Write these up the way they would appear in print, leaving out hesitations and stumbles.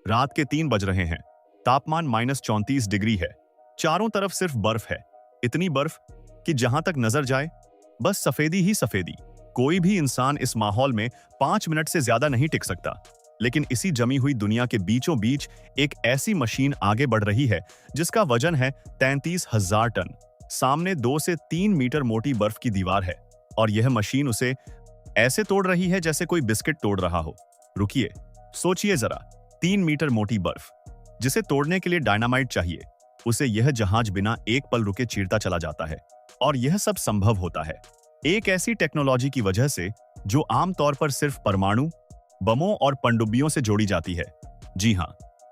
रात के 3 बज रहे हैं। तापमान -34 डिग्री है। चारों तरफ सिर्फ बर्फ है। इतनी बर्फ कि जहां तक नजर जाए बस सफेदी ही सफेदी। कोई भी इंसान इस माहौल में 5 मिनट से ज्यादा नहीं टिक सकता। लेकिन इसी जमी हुई दुनिया के बीचों बीच एक ऐसी मशीन आगे बढ़ रही है जिसका वजन है 33,000 टन। सामने 2 से 3 मीटर मोटी बर्फ की दीवार है और यह मशीन उसे ऐसे तोड़ रही है जैसे कोई बिस्किट तोड़ रहा हो। रुकिए, सोचिए जरा, 3 मीटर मोटी बर्फ जिसे तोड़ने के लिए डायनामाइट चाहिए, उसे यह जहाज बिना एक पल रुके चीरता चला जाता है। और यह सब संभव होता है एक ऐसी टेक्नोलॉजी की वजह से जो आमतौर पर सिर्फ परमाणु बमों और पनडुब्बियों से जोड़ी जाती है। जी हां,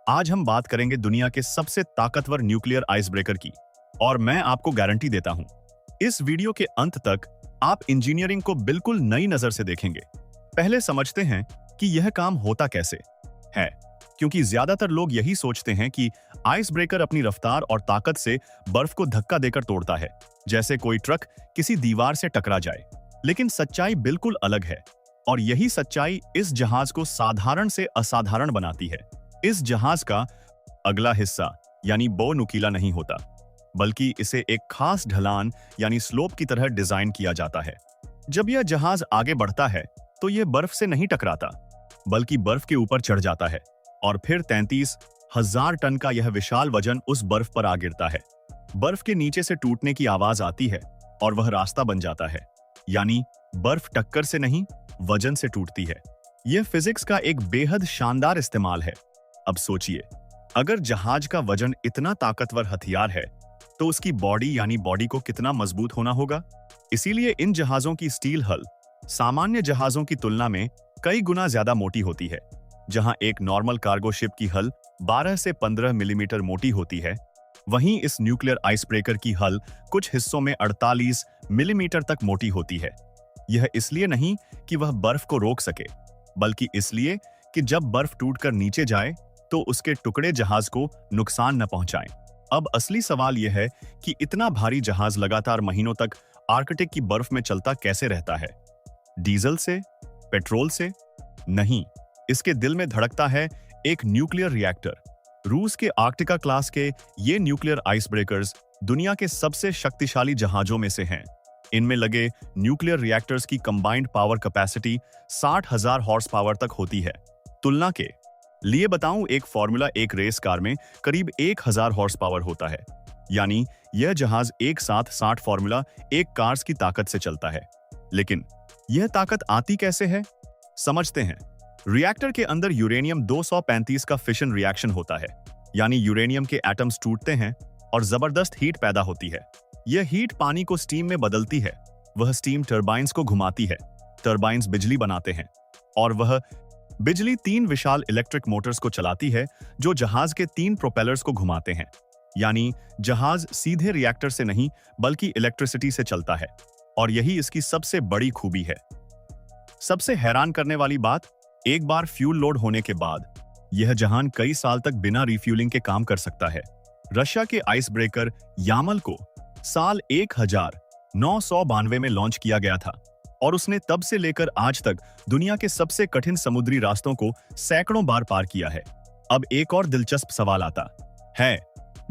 आज हम बात करेंगे दुनिया के सबसे ताकतवर न्यूक्लियर आइस ब्रेकर की, और मैं आपको गारंटी देता हूं इस वीडियो के अंत तक आप इंजीनियरिंग को बिल्कुल नई नजर से देखेंगे। पहले समझते हैं कि यह काम होता कैसे है, क्योंकि ज्यादातर लोग यही सोचते हैं कि आइस ब्रेकर अपनी रफ्तार और ताकत से बर्फ को धक्का देकर तोड़ता है, जैसे कोई ट्रक किसी दीवार से टकरा जाए। लेकिन सच्चाई बिल्कुल अलग है, और यही सच्चाई इस जहाज को साधारण से असाधारण बनाती है। इस जहाज का अगला हिस्सा यानी बो नुकीला नहीं होता, बल्कि इसे एक खास ढलान यानी स्लोप की तरह डिजाइन किया जाता है। जब यह जहाज आगे बढ़ता है तो यह बर्फ से नहीं टकराता, बल्कि बर्फ के ऊपर चढ़ जाता है और फिर 33,000 टन का यह विशाल वजन उस बर्फ पर आ गिरता है। बर्फ के नीचे से टूटने की आवाज आती है और वह रास्ता बन जाता है, यानी बर्फ टक्कर से नहीं वजन से टूटती है। यह फिजिक्स का एक बेहद शानदार इस्तेमाल है। अब सोचिए, अगर जहाज का वजन इतना ताकतवर हथियार है तो उसकी बॉडी यानी बॉडी को कितना मजबूत होना होगा। इसीलिए इन जहाजों की स्टील हल सामान्य जहाजों की तुलना में कई गुना ज्यादा मोटी होती है। जहां एक नॉर्मल कार्गो शिप की हल 12 से 15 मिलीमीटर मोटी होती है, वहीं इस न्यूक्लियर आइस ब्रेकर की हल कुछ हिस्सों में 48 मिलीमीटर तक मोटी होती है। यह इसलिए नहीं कि वह बर्फ को रोक सके, बल्कि इसलिए कि जब बर्फ टूटकर नीचे जाए तो उसके टुकड़े जहाज को नुकसान न पहुंचाएं। अब असली सवाल यह है कि इतना भारी जहाज लगातार महीनों तक आर्कटिक की बर्फ में चलता कैसे रहता है? डीजल से? पेट्रोल से? नहीं, इसके दिल में धड़कता है एक न्यूक्लियर रिएक्टर। रूस के आर्कटिका क्लास के ये न्यूक्लियर आइस ब्रेकर्स दुनिया के सबसे शक्तिशाली जहाजों में से हैं। इनमें लगे न्यूक्लियर रिएक्टर्स की combined power capacity 60,000 horse power तक होती है। तुलना के लिए बताऊं, एक फॉर्मूला 1 रेस कार में करीब 1000 हॉर्स पावर होता है, यानी यह जहाज एक साथ 60 फॉर्मूला 1 कार्स की ताकत से चलता है। लेकिन यह ताकत आती कैसे है, समझते हैं। रिएक्टर के अंदर यूरेनियम 235 का फिशन रिएक्शन होता है, यानी यूरेनियम के एटम्स टूटते हैं और जबरदस्त हीट पैदा होती है। यह हीट पानी को स्टीम में बदलती है। वह स्टीम टरबाइंस को घुमाती है। टरबाइंस बिजली बनाते हैं और वह बिजली 3 विशाल इलेक्ट्रिक मोटर्स को चलाती है जो जहाज के 3 प्रोपेलर्स को घुमाते हैं। यानी जहाज सीधे रिएक्टर से नहीं बल्कि इलेक्ट्रिसिटी से चलता है, और यही इसकी सबसे बड़ी खूबी है। सबसे हैरान करने वाली बात, एक बार फ्यूल लोड होने के बाद यह जहाज कई साल तक बिना रिफ्यूलिंग के काम कर सकता है। रशिया के आइस ब्रेकर यामल को साल 1992 में लॉन्च किया गया था और उसने तब से लेकर आज तक दुनिया के सबसे कठिन समुद्री रास्तों को सैकड़ों बार पार किया है। अब एक और दिलचस्प सवाल आता है,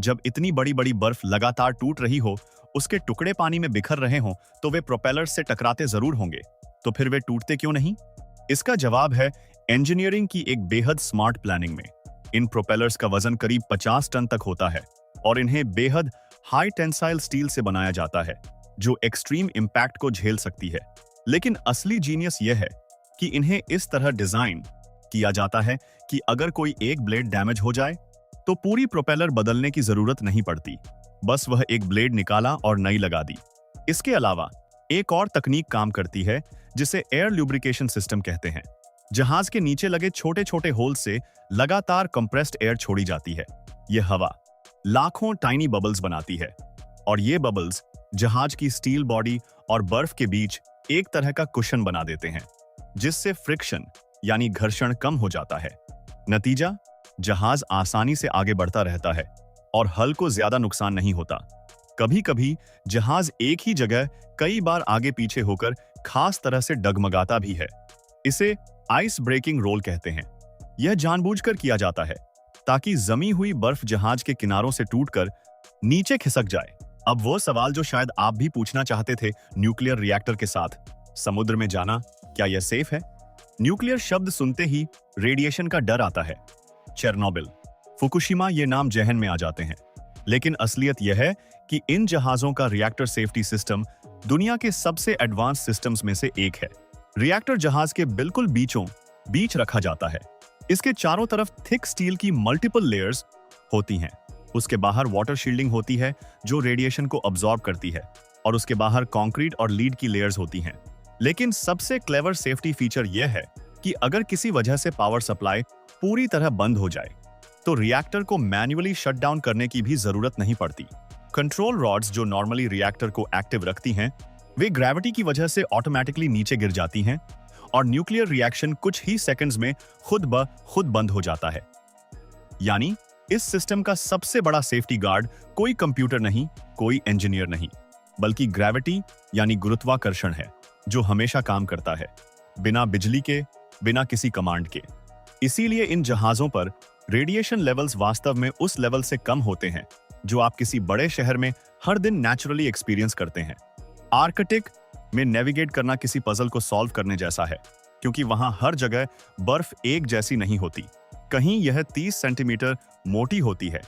जब इतनी बड़ी बड़ी बर्फ लगातार टूट रही हो, उसके टुकड़े पानी में बिखर रहे हों, तो वे प्रोपेलर्स से टकराते जरूर होंगे, तो फिर वे टूटते क्यों नहीं? इसका जवाब है इंजीनियरिंग की एक बेहद स्मार्ट प्लानिंग में। इन प्रोपेलर्स का वजन करीब 50 टन तक होता है और इन्हें बेहद हाई टेंसाइल स्टील से बनाया जाता है जो एक्सट्रीम इंपैक्ट को झेल सकती है। लेकिन असली जीनियस यह है कि इन्हें इस तरह डिजाइन किया जाता है कि अगर कोई एक ब्लेड डैमेज हो जाए तो पूरी प्रोपेलर बदलने की जरूरत नहीं पड़ती, बस वह एक ब्लेड निकाला और नई लगा दी। इसके अलावा एक और तकनीक काम करती है जिसे एयर ल्यूब्रिकेशन सिस्टम कहते हैं। जहाज के नीचे लगे छोटे छोटे होल से लगातार कंप्रेस्ड एयर छोड़ी जाती है। यह हवा लाखों टाइनी बबल्स बनाती है और ये बबल्स जहाज की स्टील बॉडी और बर्फ के बीच एक तरह का कुशन बना देते हैं, जिससे फ्रिक्शन यानी घर्षण कम हो जाता है। नतीजा, जहाज आसानी से आगे बढ़ता रहता है और हल को ज्यादा नुकसान नहीं होता। कभी कभी जहाज एक ही जगह कई बार आगे पीछे होकर खास तरह से डगमगाता भी है। इसे आइस ब्रेकिंग रोल कहते हैं। यह जानबूझकर किया जाता है ताकि जमी हुई बर्फ जहाज के किनारों से टूटकर नीचे खिसक जाए। अब वो सवाल जो शायद आप भी पूछना चाहते थे, न्यूक्लियर रिएक्टर के साथ समुद्र में जाना, क्या यह सेफ है? न्यूक्लियर शब्द सुनते ही रेडिएशन का डर आता है। चेरनोबिल, फुकुशिमा ये नाम जहन में आ जाते हैं। लेकिन असलियत यह है कि इन जहाजों का रिएक्टर सेफ्टी सिस्टम दुनिया के सबसे एडवांस सिस्टम्स में से एक है। रिएक्टर जहाज के बिल्कुल बीचों बीच रखा जाता है। इसके चारों तरफ थिक स्टील की मल्टीपल लेयर्स होती हैं। उसके बाहर वाटर शील्डिंग होती है जो रेडिएशन को अब्सॉर्ब करती है, और उसके बाहर कंक्रीट और लीड की लेयर्स होती हैं। लेकिन सबसे क्लेवर सेफ्टी फीचर यह है कि अगर किसी वजह से पावर सप्लाई पूरी तरह बंद हो जाए तो रिएक्टर को मैन्युअली शट डाउन करने की भी जरूरत नहीं पड़ती। कंट्रोल रॉड्स जो नॉर्मली रिएक्टर को एक्टिव रखती हैं, वे ग्रेविटी की वजह से ऑटोमेटिकली नीचे गिर जाती हैं और न्यूक्लियर रिएक्शन कुछ ही सेकंड्स में खुद ब खुद बंद हो जाता है। यानी इस सिस्टम का सबसे बड़ा सेफ्टी गार्ड कोई कंप्यूटर नहीं, कोई इंजीनियर नहीं, बल्कि ग्रेविटी यानी गुरुत्वाकर्षण है, जो हमेशा काम करता है, बिना बिजली के, बिना किसी कमांड के। इसीलिए इन जहाजों पर रेडिएशन लेवल्स वास्तव में उस लेवल से कम होते हैं जो आप किसी बड़े शहर में हर दिन नेचुरली एक्सपीरियंस करते हैं। आर्कटिक में नेविगेट करना किसी पजल को सॉल्व करने जैसा है, क्योंकि वहां हर जगह बर्फ एक जैसी नहीं होती। कहीं यह 30 सेंटीमीटर मोटी होती है,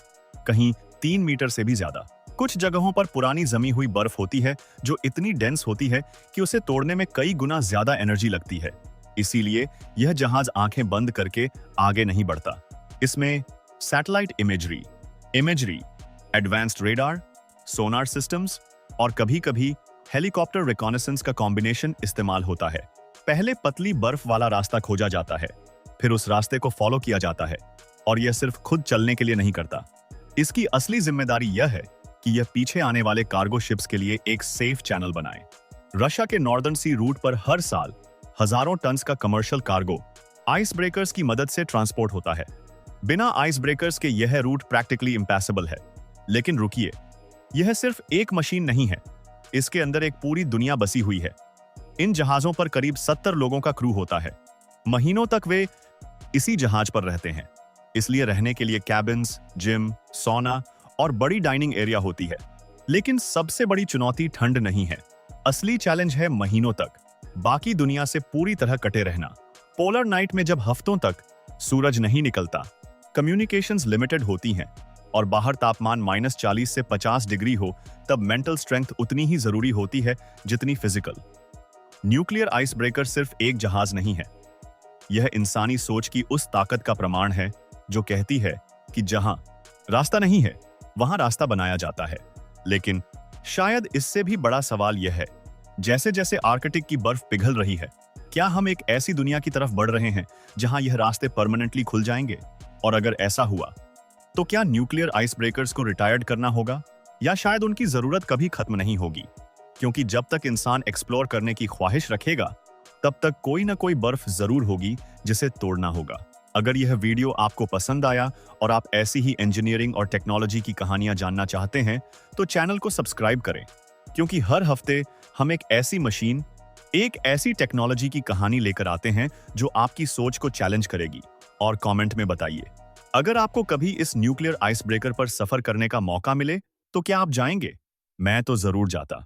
कहीं 3 मीटर से भी ज्यादा। कुछ जगहों पर पुरानी जमी हुई बर्फ होती है जो इतनी डेंस होती है कि उसे तोड़ने में कई गुना ज्यादा एनर्जी लगती है। इसीलिए यह जहाज आंखें बंद करके आगे नहीं बढ़ता। इसमें सैटेलाइट इमेजरी, एडवांस्ड रेडार, सोनार सिस्टम्स और कभी-कभी हेलीकॉप्टर रिकॉनेसेंस का कॉम्बिनेशन इस्तेमाल होता है। पहले पतली बर्फ वाला रास्ता खोजा जाता है, फिर उस रास्ते को फॉलो किया जाता है, और यह सिर्फ खुद चलने के लिए नहीं करता। इसकी असली जिम्मेदारी यह है कि यह पीछे आने वाले कार्गो शिप्स के लिए एक सेफ चैनल बनाए। रशिया के नॉर्दर्न सी रूट पर हर साल हजारों टन्स का कमर्शियल कार्गो आइस ब्रेकर्स की मदद से ट्रांसपोर्ट होता है। बिना आइस ब्रेकर्स के यह रूट प्रैक्टिकली इम्पॉसिबल है। लेकिन रुकिए, यह सिर्फ एक मशीन नहीं है, इसके अंदर एक पूरी दुनिया बसी हुई है। इन जहाजों पर करीब 70 लोगों का क्रू होता है। महीनों तक वे इसी जहाज पर रहते हैं, इसलिए रहने के लिए कैबिन्स, जिम, सोना और बड़ी डाइनिंग एरिया होती है। लेकिन सबसे बड़ी चुनौती ठंड नहीं है, असली चैलेंज है महीनों तक बाकी दुनिया से पूरी तरह कटे रहना। पोलर नाइट में जब हफ्तों तक सूरज नहीं निकलता, कम्युनिकेशंस लिमिटेड होती हैं और बाहर तापमान -40 से 50 डिग्री हो, तब मेंटल स्ट्रेंथ उतनी ही जरूरी होती है जितनी फिजिकल। न्यूक्लियर आइस ब्रेकर सिर्फ एक जहाज नहीं है, यह इंसानी सोच की उस ताकत का प्रमाण है जो कहती है कि जहां रास्ता नहीं है वहां रास्ता बनाया जाता है। लेकिन शायद इससे भी बड़ा सवाल यह है, जैसे जैसे आर्कटिक की बर्फ पिघल रही है, क्या हम एक ऐसी दुनिया की तरफ बढ़ रहे हैं जहां यह रास्ते परमानेंटली खुल जाएंगे? और अगर ऐसा हुआ तो क्या न्यूक्लियर आइस ब्रेकर्स को रिटायर्ड करना होगा, या शायद उनकी जरूरत कभी खत्म नहीं होगी? क्योंकि जब तक इंसान एक्सप्लोर करने की ख्वाहिश रखेगा, तब तक कोई ना कोई बर्फ जरूर होगी जिसे तोड़ना होगा। अगर यह वीडियो आपको पसंद आया और आप ऐसी ही इंजीनियरिंग और टेक्नोलॉजी की कहानियां जानना चाहते हैं, तो चैनल को सब्सक्राइब करें, क्योंकि हर हफ्ते हम एक ऐसी मशीन, एक ऐसी टेक्नोलॉजी की कहानी लेकर आते हैं जो आपकी सोच को चैलेंज करेगी। और कमेंट में बताइए, अगर आपको कभी इस न्यूक्लियर आइस ब्रेकर पर सफर करने का मौका मिले तो क्या आप जाएंगे? मैं तो जरूर जाता।